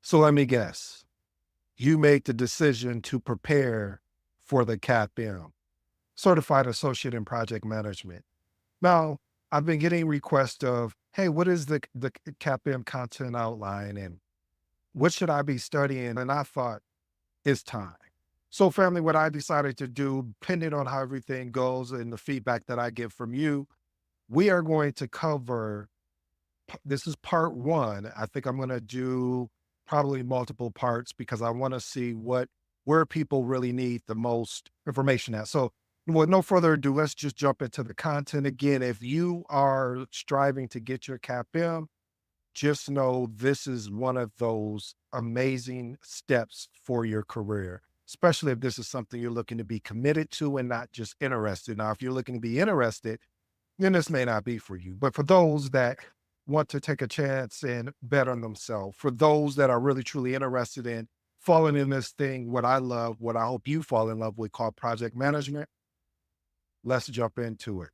So let me guess, you made the decision to prepare for the CAPM, Certified Associate in Project Management. Now, I've been getting requests of, hey, what is the CAPM content outline and what should I be studying? And I thought, it's time. So family, what I decided to do, depending on how everything goes and the feedback that I get from you, we are going to cover, this is part one. I think I'm going to do probably multiple parts because I want to see where people really need the most information at. So with no further ado, let's just jump into the content. Again, if you are striving to get your CAPM, just know this is one of those amazing steps for your career, especially if this is something you're looking to be committed to and not just interested. Now, if you're looking to be interested, then this may not be for you. But for those that want to take a chance and bet on themselves, for those that are really truly interested in falling in this thing, what I love, what I hope you fall in love with, called project management, let's jump into it.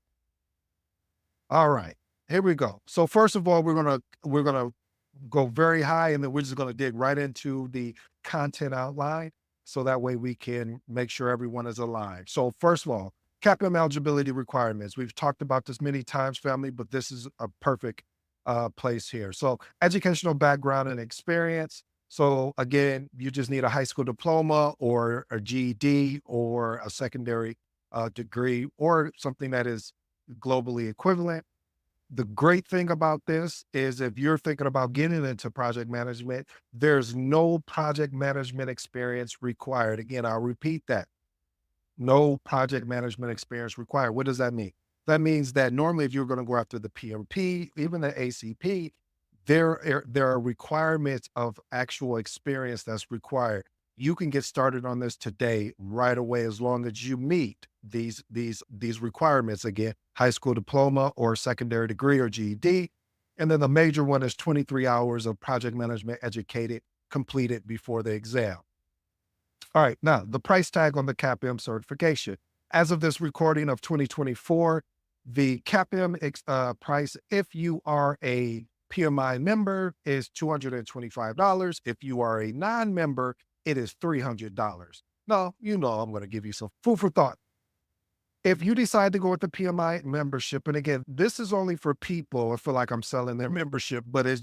All right, here we go. So first of all, we're gonna go very high, and then we're just gonna dig right into the content outline, so that way we can make sure everyone is aligned. So first of all, CAPM eligibility requirements. We've talked about this many times, family, but this is a perfect place here. So educational background and experience. So again, you just need a high school diploma or a GED or a secondary degree or something that is globally equivalent. The great thing about this is if you're thinking about getting into project management, there's no project management experience required. Again, I'll repeat that. No project management experience required. What does that mean? That means that normally if you're going to go after the PMP, even the ACP, there are requirements of actual experience that's required. You can get started on this today, right away, as long as you meet these requirements. Again, high school diploma or secondary degree or GED. And then the major one is 23 hours of project management educated completed before the exam. All right, now the price tag on the CAPM certification. As of this recording of 2024, the CAPM price, if you are a PMI member, is $225. If you are a non-member, it is $300. Now, you know I'm going to give you some food for thought. If you decide to go with the PMI membership, and again, this is only for people, I feel like I'm selling their membership, but it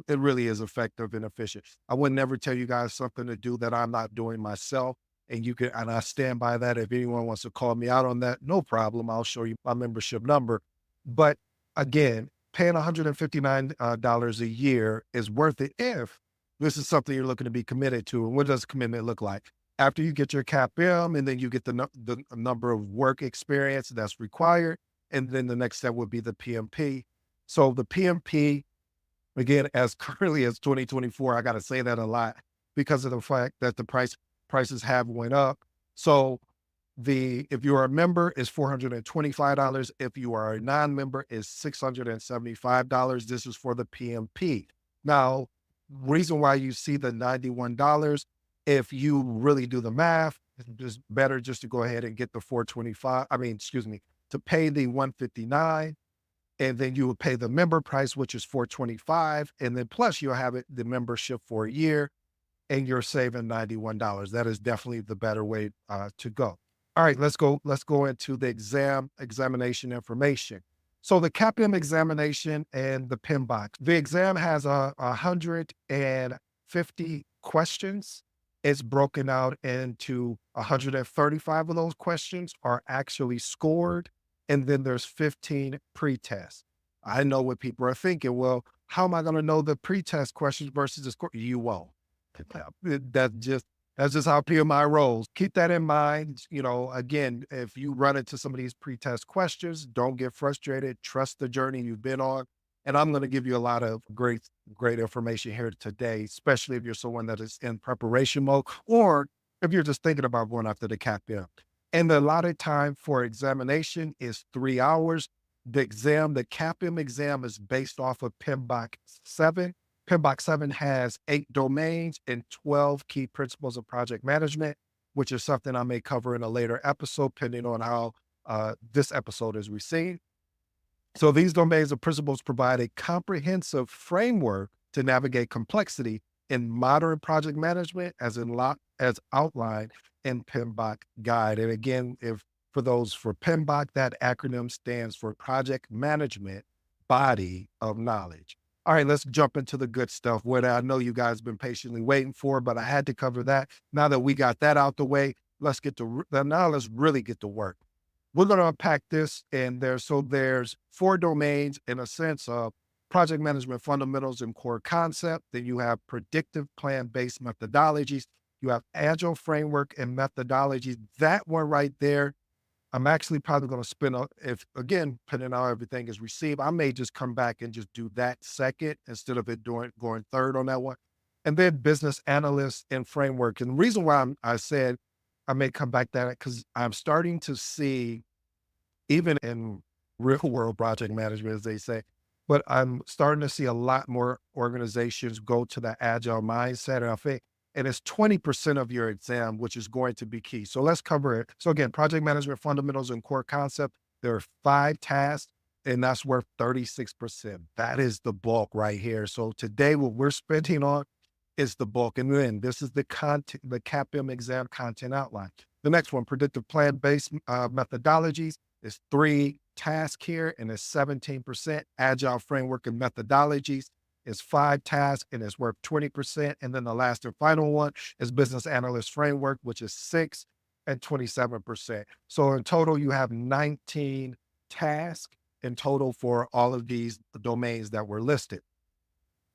really is effective and efficient. I would never tell you guys something to do that I'm not doing myself. And I stand by that. If anyone wants to call me out on that, no problem. I'll show you my membership number. But again, paying $159 a year is worth it if this is something you're looking to be committed to. And what does commitment look like? After you get your CAPM and then you get the number of work experience that's required. And then the next step would be the PMP. So the PMP, again, as currently as 2024, I got to say that a lot because of the fact that the prices have went up. So if you are a member is $425. If you are a non-member is $675. This is for the PMP. Now, reason why you see the $91, if you really do the math, it's just better just to go ahead and get the 425. To pay the 159, and then you would pay the member price, which is 425, and then plus you'll have the membership for a year, and you're saving $91. That is definitely the better way to go. All right, let's go into the examination information. So the CAPM examination and the PMBOK. The exam has 150 questions. It's broken out into 135 of those questions are actually scored. And then there's 15 pre-tests. I know what people are thinking. Well, how am I going to know the pre-test questions versus the score? You won't. That's just how PMI rolls. Keep that in mind. Again, if you run into some of these pre-test questions, don't get frustrated. Trust the journey you've been on. And I'm going to give you a lot of great information here today, especially if you're someone that is in preparation mode, or if you're just thinking about going after the CAPM. And the allotted time for examination is 3 hours. The CAPM exam is based off of PMBOK 7. PMBOK 7 has 8 domains and 12 key principles of project management, which is something I may cover in a later episode, depending on how this episode is received. So these domains of principles provide a comprehensive framework to navigate complexity in modern project management as outlined in PMBOK guide. And again, if for those for PMBOK, that acronym stands for Project Management Body of Knowledge. All right, let's jump into the good stuff, what I know you guys been patiently waiting for, but I had to cover that. Now that we got that out the way, now let's really get to work. We're going to unpack this, and there's 4 domains in a sense of project management fundamentals and core concept. Then you have predictive plan-based methodologies. You have agile framework and methodologies. That one right there, I'm actually probably going to spin out, if again, depending on how everything is received, I may just come back and just do that second instead of it going third on that one. And then business analysts and framework. And the reason why I said I may come back to that, because I'm starting to see, even in real world project management, as they say, but I'm starting to see a lot more organizations go to the agile mindset. And I think, and it's 20% of your exam, which is going to be key. So let's cover it. So again, project management fundamentals and core concept, there are 5 tasks, and that's worth 36%. That is the bulk right here. So today, what we're spending on is the bulk. And then this is the content, the CAPM exam content outline. The next one, predictive plan-based methodologies, is 3 tasks here, and it's 17%. Agile framework and methodologies is 5 tasks, and it's worth 20%. And then the last and final one is business analyst framework, which is 6 and 27%. So in total, you have 19 tasks in total for all of these domains that were listed.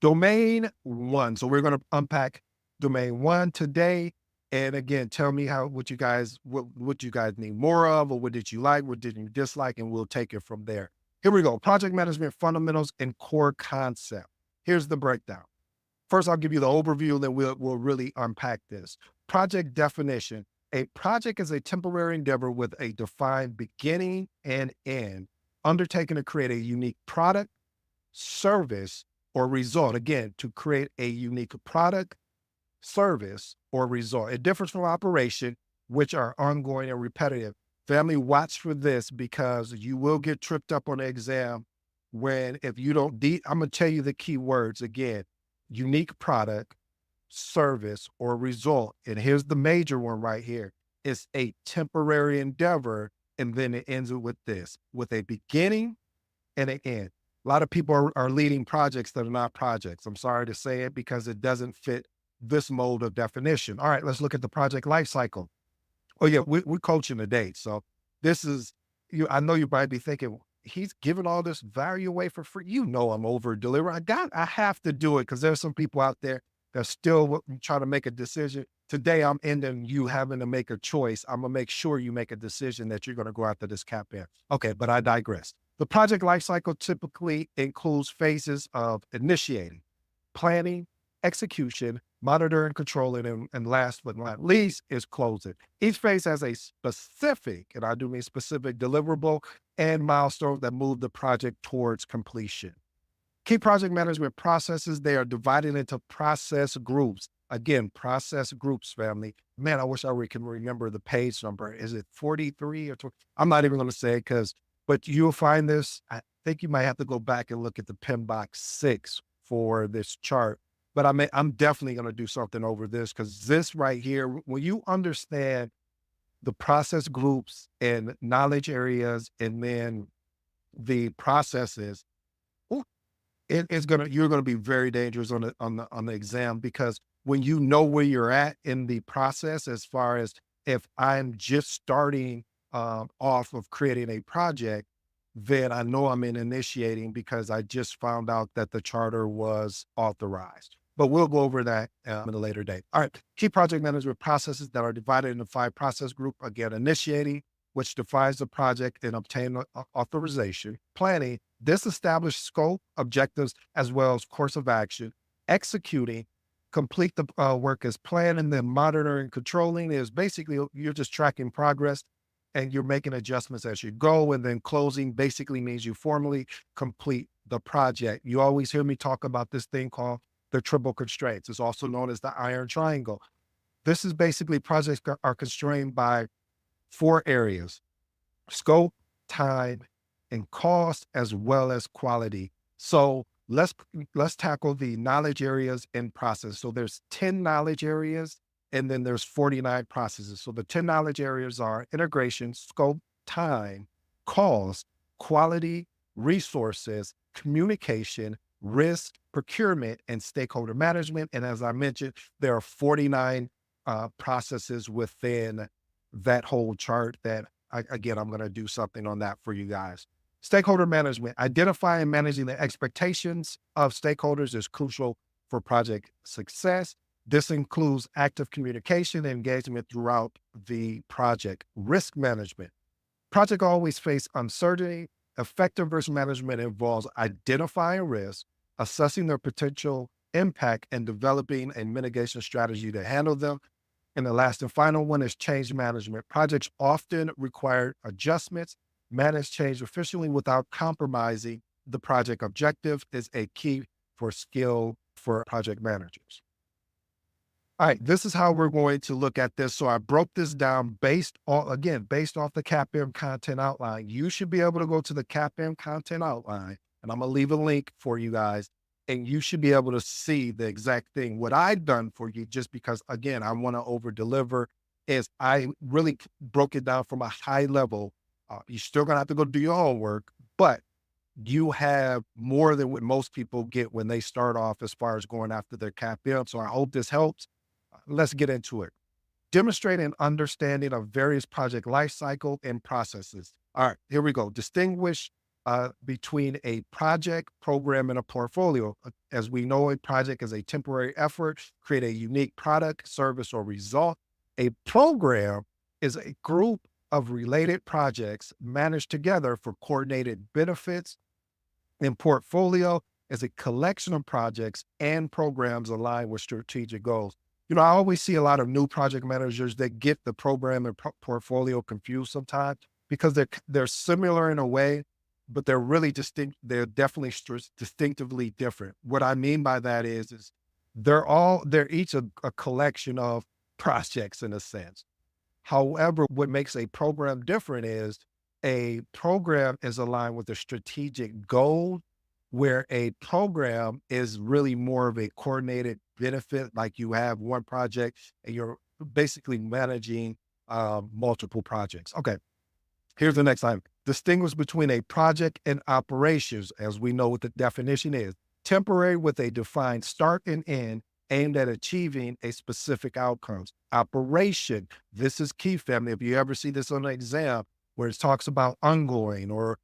Domain 1. So we're going to unpack domain 1 today. And again, tell me what you guys need more of, or what did you like, what did you dislike, and we'll take it from there. Here we go. Project management fundamentals and core concept. Here's the breakdown. First, I'll give you the overview, then we'll really unpack this. Project definition. A project is a temporary endeavor with a defined beginning and end, undertaken to create a unique product, service, or result. Again, to create a unique product, service, or result. It differs from operation, which are ongoing and repetitive. Family, watch for this, because you will get tripped up on the exam if you don't, I'm going to tell you the key words again: unique product, service, or result. And here's the major one right here. It's a temporary endeavor. And then it ends with this, with a beginning and an end. A lot of people are leading projects that are not projects. I'm sorry to say it, because it doesn't fit this mold of definition. All right, let's look at the project life cycle. Oh yeah, we're coaching today. So this is, I know you might be thinking, he's giving all this value away for free. You know, I'm over delivering. I have to do it, because there's some people out there that still trying to make a decision. Today, I'm ending you having to make a choice. I'm going to make sure you make a decision that you're going to go after this CAPM. Okay, but I digress. The project lifecycle typically includes phases of initiating, planning, execution, monitoring, controlling, and last but not least is closing. Each phase has a specific, and I do mean specific, deliverable and milestone that move the project towards completion. Key project management processes, they are divided into process groups. Again, process groups, family. Man, I wish I can remember the page number. Is it 43 or 20? I'm not even going to say it, but you'll find this. I think you might have to go back and look at the PMBOK 6 for this chart. But I'm definitely going to do something over this, because this right here, when you understand the process groups and knowledge areas, and then the processes, you're going to be very dangerous on the exam, because when you know where you're at in the process, as far as if I'm just starting off of creating a project, then I know I'm in initiating, because I just found out that the charter was authorized. But we'll go over that in a later date. All right, key project management processes that are divided into 5 process groups. Again, initiating, which defines the project and obtain authorization. Planning, this establishes scope, objectives, as well as course of action. Executing, complete the work as planned. And then monitoring, controlling is basically you're just tracking progress and you're making adjustments as you go. And then closing basically means you formally complete the project. You always hear me talk about this thing called the triple constraints. It's also known as the iron triangle. This is basically projects are constrained by 4 areas: scope, time, and cost, as well as quality. So let's let's tackle the knowledge areas and process. So there's 10 knowledge areas and then there's 49 processes. So the 10 knowledge areas are integration, scope, time, cost, quality, resources, communication, risk, procurement, and stakeholder management. And as I mentioned, there are 49 processes within that whole chart that again, I'm going to do something on that for you guys. Stakeholder management, identifying and managing the expectations of stakeholders is crucial for project success. This includes active communication and engagement throughout the project. Risk management. Project always face uncertainty. Effective risk management involves identifying risks, assessing their potential impact, and developing a mitigation strategy to handle them. And the last and final one is change management. Projects often require adjustments. Manage change efficiently without compromising the project objective is a key for skill for project managers. All right, this is how we're going to look at this. So I broke this down based off the CAPM content outline. You should be able to go to the CAPM content outline, and I'm gonna leave a link for you guys, and you should be able to see the exact thing. What I've done for you, just because again, I want to over deliver, is I really broke it down from a high level. You're still gonna have to go do your homework, but you have more than what most people get when they start off as far as going after their CAPM. So I hope this helps. Let's get into it. Demonstrate an understanding of various project life cycle and processes. All right, here we go. Distinguish between a project, program, and a portfolio. As we know, a project is a temporary effort, create a unique product, service, or result. A program is a group of related projects managed together for coordinated benefits, and portfolio is a collection of projects and programs aligned with strategic goals. I always see a lot of new project managers that get the program and portfolio confused sometimes because they're similar in a way, but they're really distinct. They're definitely distinctively different. What I mean by that is they're each a collection of projects in a sense. However, what makes a program different is a program is aligned with a strategic goal, where a program is really more of a coordinated benefit. Like you have one project and you're basically managing multiple projects. Okay, here's the next line. Distinguish between a project and operations, as we know what the definition is. Temporary with a defined start and end aimed at achieving a specific outcomes. Operation, this is key, family. If you ever see this on an exam where it talks about ongoing or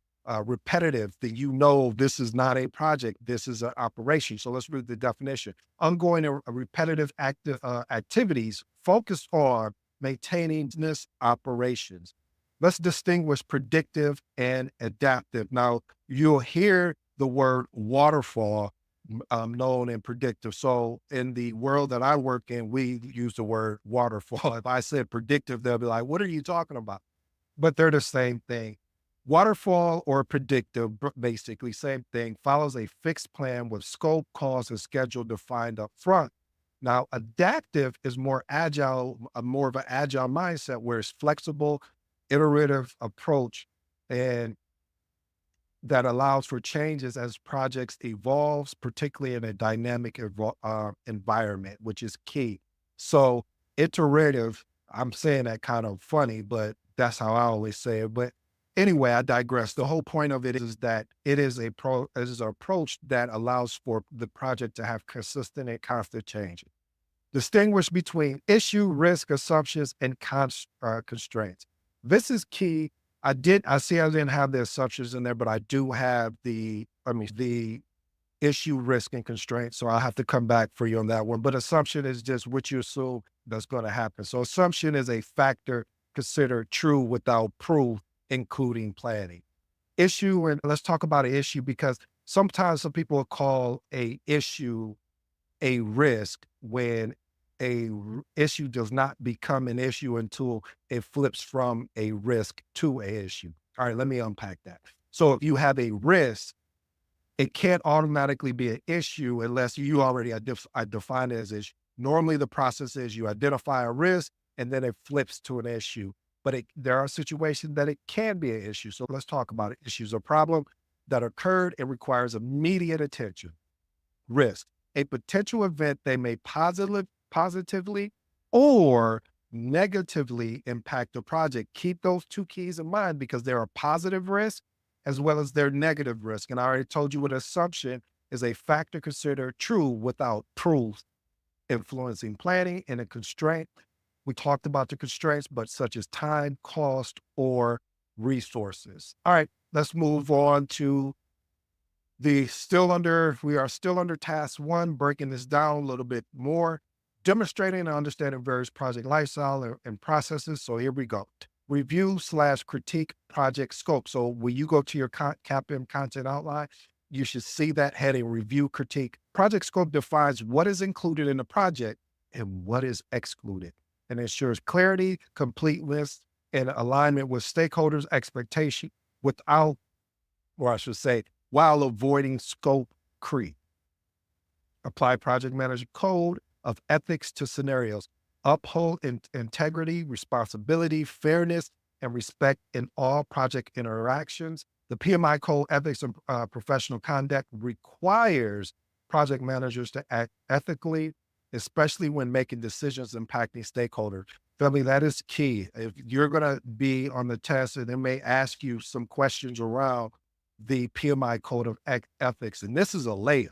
repetitive, then you know this is not a project, this is an operation. So let's read the definition. Ongoing or repetitive activities focused on maintaining this operations. Let's distinguish predictive and adaptive. Now, you'll hear the word waterfall known in predictive. So in the world that I work in, we use the word waterfall. If I said predictive, they'll be like, what are you talking about? But they're the same thing. Waterfall or predictive, basically same thing, follows a fixed plan with scope, cost, and schedule defined up front. Now, adaptive is more agile, more of an agile mindset where it's flexible, iterative approach, and that allows for changes as projects evolves, particularly in a dynamic environment, which is key. So iterative, I'm saying that kind of funny, but that's how I always say it. But anyway, I digress. The whole point of it is that it is an approach that allows for the project to have consistent and constant change. Distinguish between issue, risk, assumptions, and constraints. This is key. I see I didn't have the assumptions in there, but I do have the issue, risk, and constraint. So I'll have to come back for you on that one. But assumption is just what you assume that's going to happen. So assumption is a factor considered true without proof, including planning. Issue, and let's talk about an issue because sometimes some people call a issue a risk when issue does not become an issue until it flips from a risk to a issue. All right, let me unpack that. So if you have a risk, it can't automatically be an issue unless you already define it as issue. Normally the process is you identify a risk and then it flips to an issue. But there are situations that it can be an issue. So let's talk about it. Issues or problem. that occurred and requires immediate attention. Risk, a potential event they may positively or negatively impact the project. Keep those two keys in mind because there are positive risks as well as their negative risk. And I already told you what assumption is a factor considered true without proof, influencing planning and a constraint. We talked about the constraints, but such as time, cost, or resources. All right, let's move on to we are still under task one, breaking this down a little bit more, demonstrating and understanding various project lifestyle and processes. So here we go. Review/critique project scope. So when you go to your CAPM content outline, you should see that heading, review, critique. Project scope defines what is included in the project and what is excluded, and ensures clarity, completeness, and alignment with stakeholders' expectation without, or I should say, while avoiding scope creep. Apply project manager code of ethics to scenarios. Uphold integrity, responsibility, fairness, and respect in all project interactions. The PMI code ethics and professional conduct requires project managers to act ethically, especially when making decisions impacting stakeholders. Family, that is key. If you're going to be on the test and they may ask you some questions around the PMI code of ethics, and this is a layer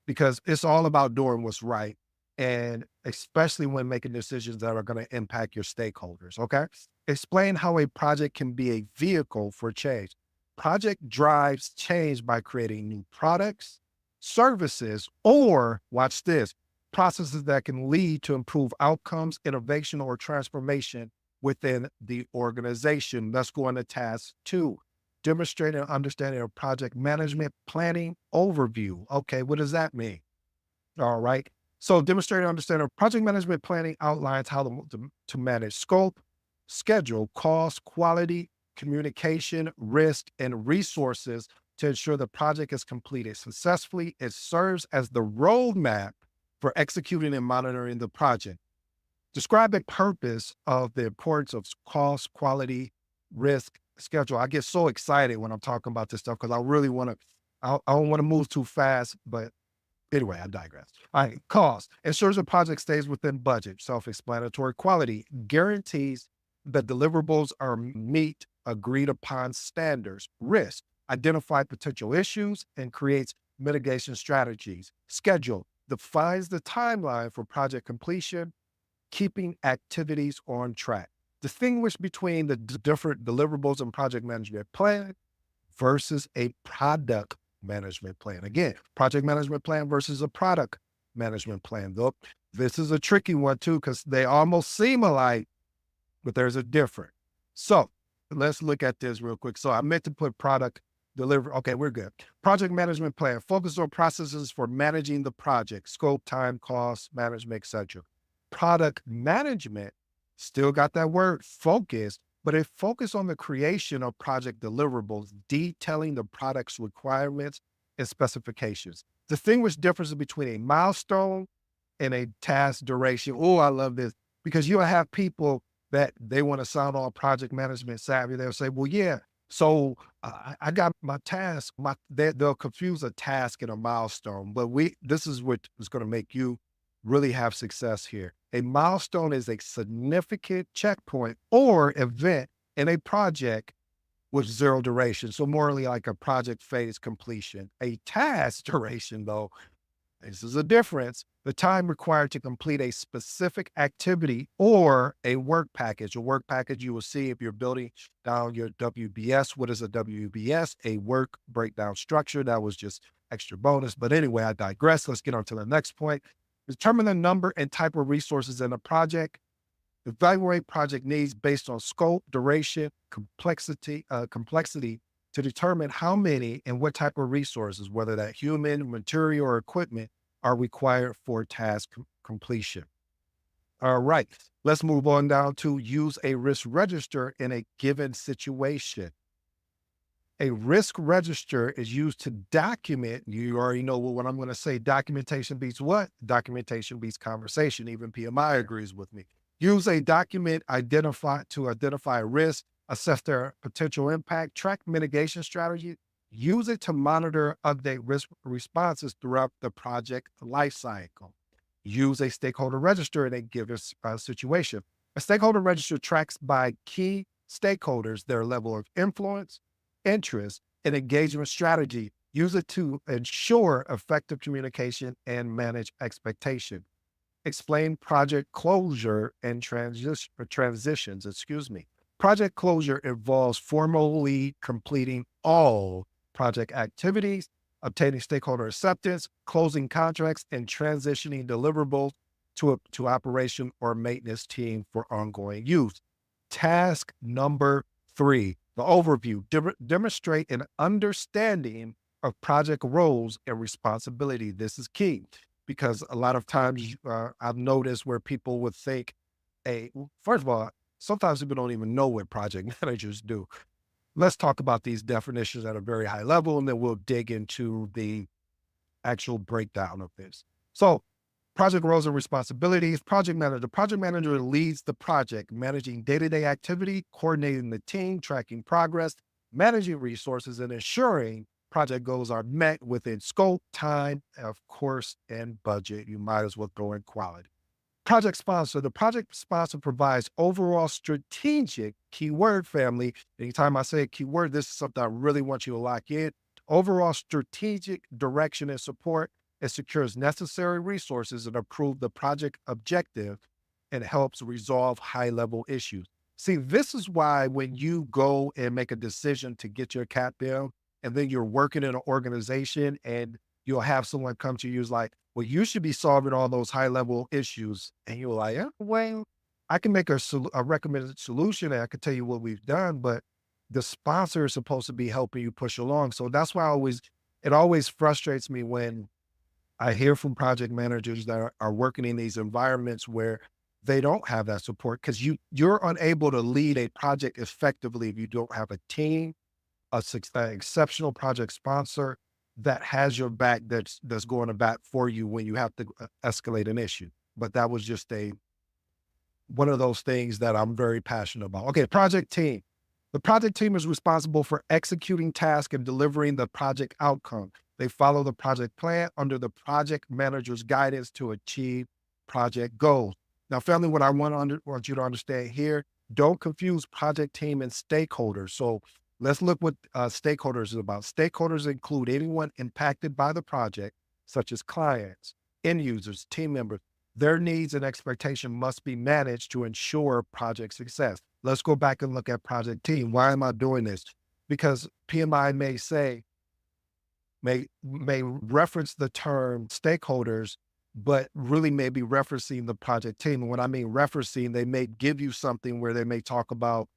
because it's all about doing what's right, and especially when making decisions that are going to impact your stakeholders. Okay. Explain how a project can be a vehicle for change. Project drives change by creating new products, services, or watch this, processes that can lead to improved outcomes, innovation, or transformation within the organization. Let's go on to task two. Demonstrate an understanding of project management planning overview. Okay, what does that mean? All right. So demonstrate an understanding of project management planning outlines how to manage scope, schedule, cost, quality, communication, risk, and resources to ensure the project is completed successfully. It serves as the roadmap for executing and monitoring the project. Describe the purpose of the importance of cost, quality, risk, schedule. I get so excited when I'm talking about this stuff because I really want to, I don't want to move too fast, but anyway, I digress. All right, cost. Ensures the project stays within budget. Self-explanatory. Quality. Guarantees that deliverables are meet agreed upon standards. Risk. Identify potential issues and creates mitigation strategies. Schedule. Defines the timeline for project completion, keeping activities on track. Distinguish between the different deliverables and project management plan versus a product management plan. Again, project management plan versus a product management plan. Though this is a tricky one too, because they almost seem alike, but there's a difference. So let's look at this real quick. So I meant to put product deliver. Okay, we're good. Project management plan. Focus on processes for managing the project, scope, time, cost, management, etc. Product management, still got that word focus, but it focus on the creation of project deliverables, detailing the product's requirements and specifications. Distinguish differences between a milestone and a task duration. Oh, I love this because you'll have people that they want to sound all project management savvy. They'll say, well, yeah, so I got my task, they'll confuse a task and a milestone, but this is what is going to make you really have success here. A milestone is a significant checkpoint or event in a project with zero duration. So morally like a project phase completion. A task duration though, this is a difference. The time required to complete a specific activity or a work package. A work package you will see if you're building down your WBS. What is a WBS? A work breakdown structure. That was just extra bonus. But anyway, I digress. Let's get on to the next point. Determine the number and type of resources in a project. Evaluate project needs based on scope, duration, complexity to determine how many and what type of resources, whether that human, material, or equipment, are required for task completion. All right, let's move on down to use a risk register in a given situation. A risk register is used to document, you already know what I'm going to say, documentation beats what? Documentation beats conversation. Even PMI agrees with me. Use a document to identify risk, assess their potential impact, track mitigation strategy, Use it to monitor, update risk responses throughout the project lifecycle. Use a stakeholder register and a given situation. A stakeholder register tracks by key stakeholders their level of influence, interest, and engagement strategy. Use it to ensure effective communication and manage expectation. Explain project closure and transitions. Project closure involves formally completing all project activities, obtaining stakeholder acceptance, closing contracts, and transitioning deliverables to operation or maintenance team for ongoing use. Task number 3, the overview. Demonstrate an understanding of project roles and responsibility. This is key because a lot of times I've noticed where people would think, first of all, sometimes people don't even know what project managers do. Let's talk about these definitions at a very high level, and then we'll dig into the actual breakdown of this. So, project roles and responsibilities. Project manager. The project manager leads the project, managing day-to-day activity, coordinating the team, tracking progress, managing resources, and ensuring project goals are met within scope, time, of course, and budget. You might as well throw in quality. Project sponsor. The project sponsor provides overall strategic keyword family. Anytime I say a keyword, this is something I really want you to lock in. Overall strategic direction and support. It secures necessary resources and improve the project objective and helps resolve high-level issues. See, this is why when you go and make a decision to get your CAPM and then you're working in an organization and you'll have someone come to you is like, well, you should be solving all those high-level issues. And you're like, yeah, well, I can make a recommended solution and I can tell you what we've done, but the sponsor is supposed to be helping you push along. So that's why it always frustrates me when I hear from project managers that are working in these environments where they don't have that support because you're unable to lead a project effectively if you don't have a team, an exceptional project sponsor that has your back, that's going to bat for you when you have to escalate an issue. But that was just one of those things that I'm very passionate about. Okay, project team. The project team is responsible for executing tasks and delivering the project outcome. They follow the project plan under the project manager's guidance to achieve project goals. Now, family, what I want you to understand here, don't confuse project team and stakeholders. So let's look what stakeholders is about. Stakeholders include anyone impacted by the project, such as clients, end users, team members. Their needs and expectation must be managed to ensure project success. Let's go back and look at project team. Why am I doing this? Because PMI may reference the term stakeholders, but really may be referencing the project team. And when I mean referencing, they may give you something where they may talk about,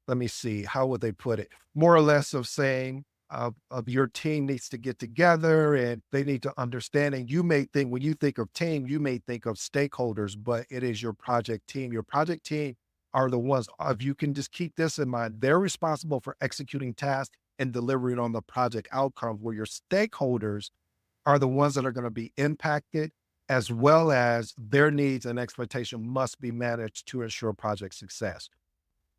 let me see, how would they put it? More or less of saying, of your team needs to get together and they need to understand. And you may think, when you think of team, you may think of stakeholders, but it is your project team. Your project team are the ones, if you can just keep this in mind, they're responsible for executing tasks and delivering on the project outcomes, where your stakeholders are the ones that are going to be impacted, as well as their needs and expectation must be managed to ensure project success.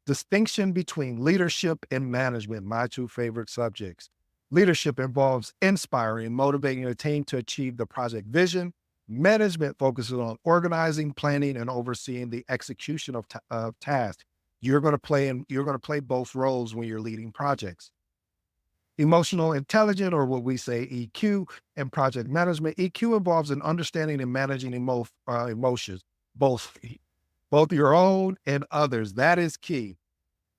Distinction between leadership and management, my two favorite subjects. Leadership involves inspiring and motivating a team to achieve the project vision. Management focuses on organizing, planning, and overseeing the execution of tasks. You're going to play both roles when you're leading projects. Emotional intelligence, or what we say EQ, and project management. EQ involves an understanding and managing emotions, both your own and others. That is key.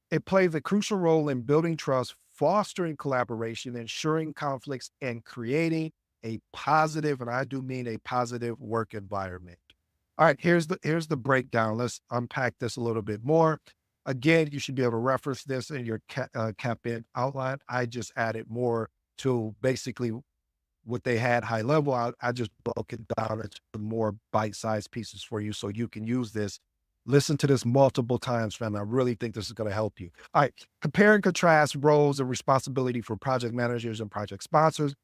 It plays a crucial role in building trust, fostering collaboration, ensuring conflicts, and creating a positive, and I do mean a positive, work environment. All right, here's the breakdown. Let's unpack this a little bit more. Again, you should be able to reference this in your CAPM outline. I just added more to basically what they had high level. I just broke it down into more bite-sized pieces for you so you can use this. Listen to this multiple times, fam. I really think this is going to help you. All right, compare and contrast roles and responsibility for project managers and project sponsors.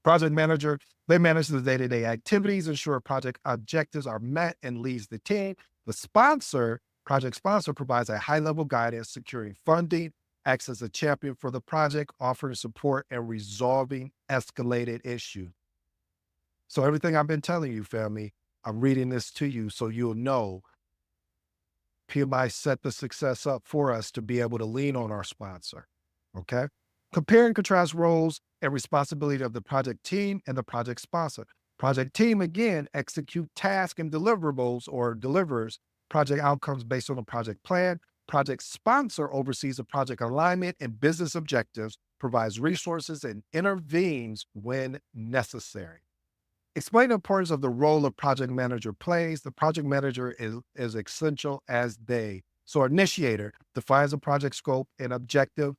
Project manager, they manage the day-to-day activities, ensure project objectives are met, and leads the team. The project sponsor provides a high-level guidance, securing funding, acts as a champion for the project, offering support and resolving escalated issues. So everything I've been telling you, family, I'm reading this to you so you'll know PMI set the success up for us to be able to lean on our sponsor. Okay. Compare and contrast roles and responsibility of the project team and the project sponsor. Project team, again, execute tasks and deliverables or delivers project outcomes based on a project plan. Project sponsor oversees the project alignment and business objectives, provides resources, and intervenes when necessary. Explain the importance of the role a project manager plays. The project manager is essential as they. So initiator defines the project scope and objective.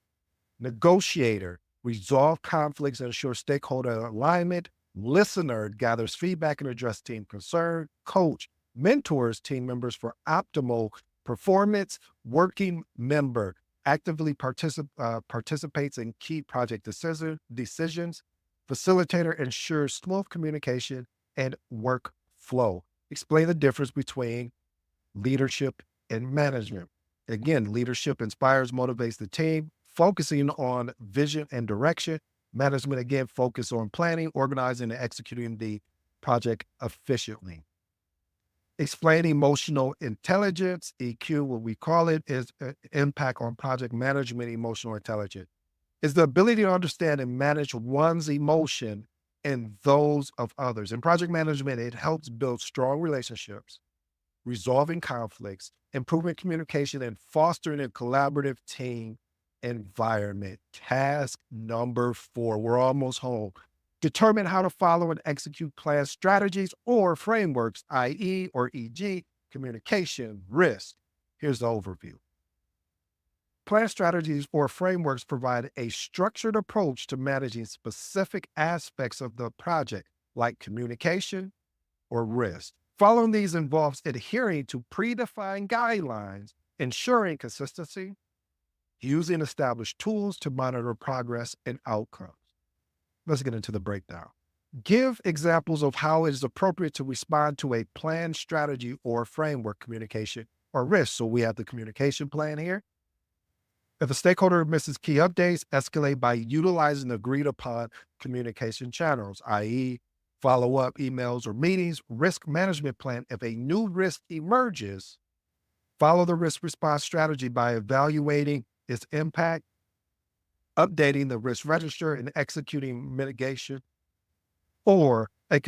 Negotiator resolve conflicts and ensure stakeholder alignment. Listener gathers feedback and address team concern. Coach mentors team members for optimal performance. Working member actively participates in key project decisions. Facilitator ensures smooth communication and workflow. Explain the difference between leadership and management. Again, leadership inspires, motivates the team, focusing on vision and direction. Management, again, focus on planning, organizing, and executing the project efficiently. Explain emotional intelligence, EQ, what we call it, is impact on project management, emotional intelligence. Is the ability to understand and manage one's emotion and those of others. In project management, it helps build strong relationships, resolving conflicts, improving communication, and fostering a collaborative team environment. Task number 4, we're almost home. Determine how to follow and execute plan strategies or frameworks, i.e. or e.g. communication, risk. Here's the overview. Plan strategies or frameworks provide a structured approach to managing specific aspects of the project, like communication or risk. Following these involves adhering to predefined guidelines, ensuring consistency, using established tools to monitor progress and outcomes. Let's get into the breakdown. Give examples of how it is appropriate to respond to a plan, strategy, or framework, communication, or risk. So we have the communication plan here. If a stakeholder misses key updates, escalate by utilizing agreed upon communication channels, i.e. follow-up emails or meetings. Risk management plan. If a new risk emerges, follow the risk response strategy by evaluating its impact, updating the risk register, and executing mitigation, or a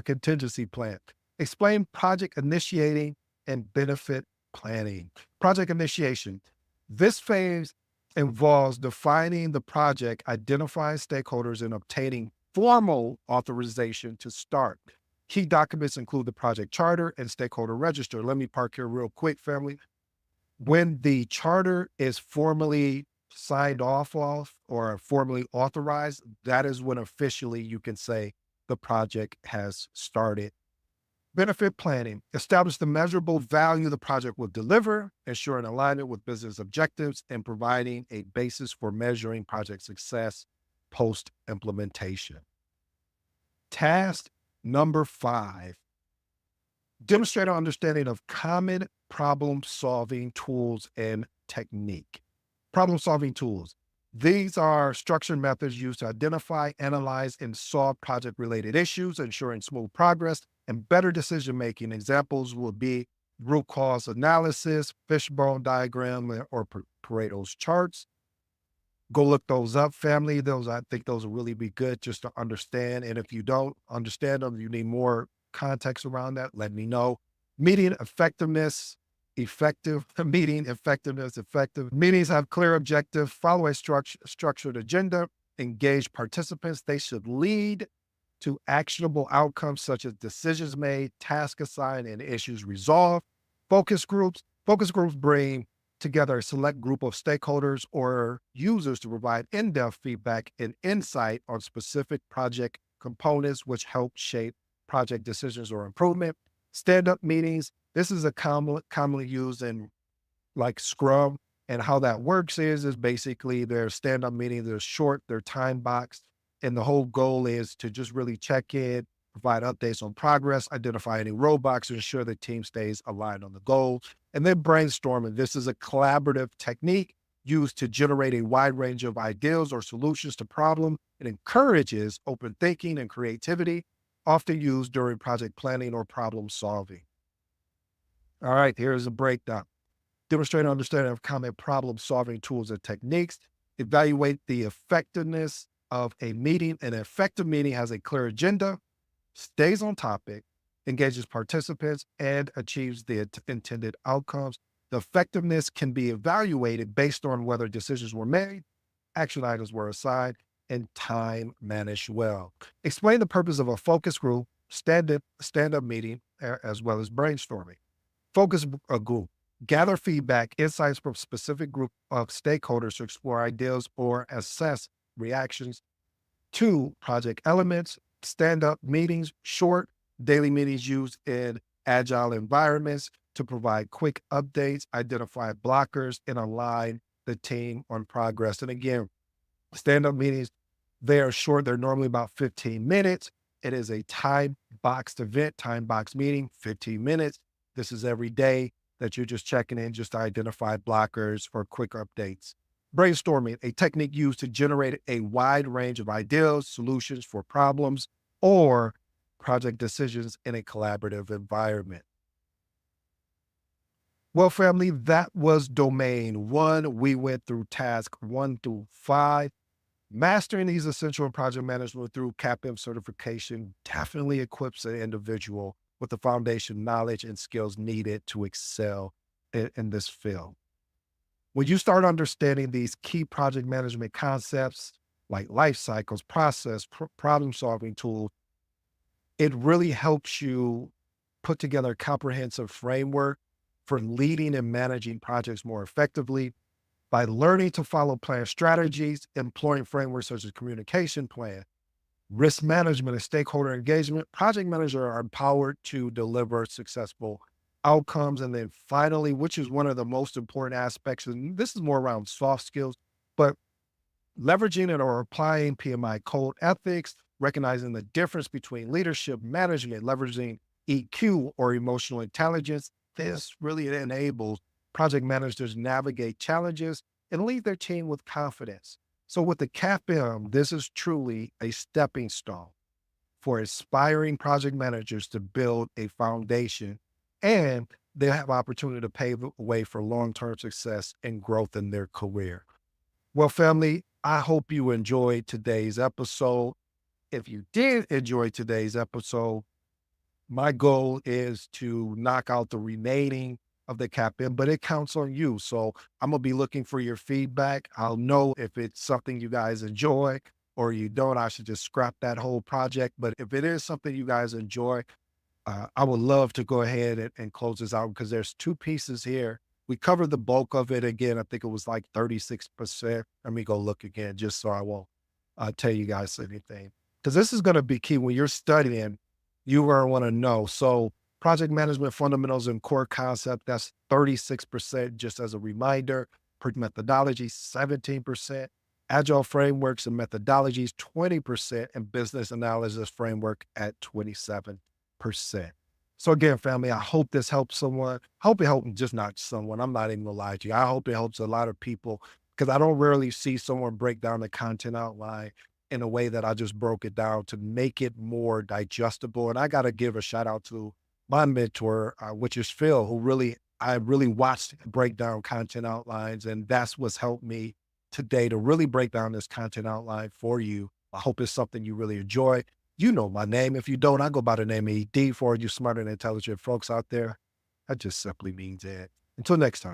contingency plan. Explain project initiating and benefit planning. Project initiation. This phase involves defining the project, identifying stakeholders, and obtaining formal authorization to start. Key documents include the project charter and stakeholder register. Let me park here real quick, family. When the charter is formally signed off or formally authorized, that is when officially you can say the project has started. Benefit planning. Establish the measurable value the project will deliver, ensuring alignment with business objectives, and providing a basis for measuring project success post-implementation. Task number 5. Demonstrate an understanding of common problem-solving tools and technique. Problem-solving tools. These are structured methods used to identify, analyze, and solve project-related issues, ensuring smooth progress and better decision-making. Examples will be root cause analysis, fishbone diagram, or Pareto's charts. Go look those up, family. I think those will really be good just to understand. And if you don't understand them, you need more context around that, let me know. Meeting effectiveness. Effective. Meetings have clear objectives, follow a structured agenda, engage participants. They should lead to actionable outcomes such as decisions made, tasks assigned, and issues resolved. Focus groups bring together a select group of stakeholders or users to provide in-depth feedback and insight on specific project components, which help shape project decisions or improvement. Stand-up meetings. This is a commonly used in like Scrum, and how that works is basically their stand-up meetings. They're short, they're time boxed, and the whole goal is to just really check in, provide updates on progress, identify any roadblocks, ensure the team stays aligned on the goal. And then brainstorming. This is a collaborative technique used to generate a wide range of ideas or solutions to problems. It encourages open thinking and creativity, often used during project planning or problem solving. All right, here's a breakdown. Demonstrate understanding of common problem solving tools and techniques. Evaluate the effectiveness of a meeting. An effective meeting has a clear agenda, stays on topic, engages participants, and achieves the intended outcomes. The effectiveness can be evaluated based on whether decisions were made, action items were assigned, and time managed well. Explain the purpose of a focus group, stand-up meeting, as well as brainstorming. Focus a group. Gather feedback, insights from specific group of stakeholders to explore ideas or assess reactions. 2, project elements, stand-up meetings, short daily meetings used in agile environments to provide quick updates, identify blockers, and align the team on progress. And again, stand-up meetings, they are short. They're normally about 15 minutes. It is a time-boxed event, time-boxed meeting, 15 minutes. This is every day that you're just checking in just to identify blockers for quick updates. Brainstorming, a technique used to generate a wide range of ideas, solutions for problems, or project decisions in a collaborative environment. Well, family, that was domain 1. We went through task 1 through 5. Mastering these essential in project management through CAPM certification definitely equips an individual with the foundation knowledge and skills needed to excel in this field. When you start understanding these key project management concepts like life cycles, process, problem solving tools, it really helps you put together a comprehensive framework for leading and managing projects more effectively. By learning to follow plan strategies, employing frameworks such as communication plan, risk management, and stakeholder engagement, project managers are empowered to deliver successful outcomes. And then finally, which is one of the most important aspects, and this is more around soft skills, but leveraging it or applying PMI code ethics, recognizing the difference between leadership, management, leveraging EQ or emotional intelligence. This really enables project managers to navigate challenges and lead their team with confidence. So with the CAPM, this is truly a stepping stone for aspiring project managers to build a foundation, and they have opportunity to pave the way for long-term success and growth in their career. Well, family, I hope you enjoyed today's episode. If you did enjoy today's episode, my goal is to knock out the remaining of the CAPM, but it counts on you. So I'm going to be looking for your feedback. I'll know if it's something you guys enjoy or you don't. I should just scrap that whole project. But if it is something you guys enjoy, I would love to go ahead and close this out because there's 2 pieces here. We covered the bulk of it again. I think it was like 36%. Let me go look again just so I won't tell you guys anything. Because this is going to be key when you're studying. You want to know. So project management fundamentals and core concept, that's 36%, just as a reminder. Methodologies, 17%. Agile frameworks and methodologies, 20%. And business analysis framework at 27%. So again, family, I hope this helps someone. I hope it helps just not someone. I'm not even gonna lie to you. I hope it helps a lot of people because I don't rarely see someone break down the content outline in a way that I just broke it down to make it more digestible. And I got to give a shout out to my mentor, which is Phil, I really watched break down content outlines. And that's what's helped me today to really break down this content outline for you. I hope it's something you really enjoy. You know my name. If you don't, I go by the name ED for you smart and intelligent folks out there. That just simply means it. Until next time.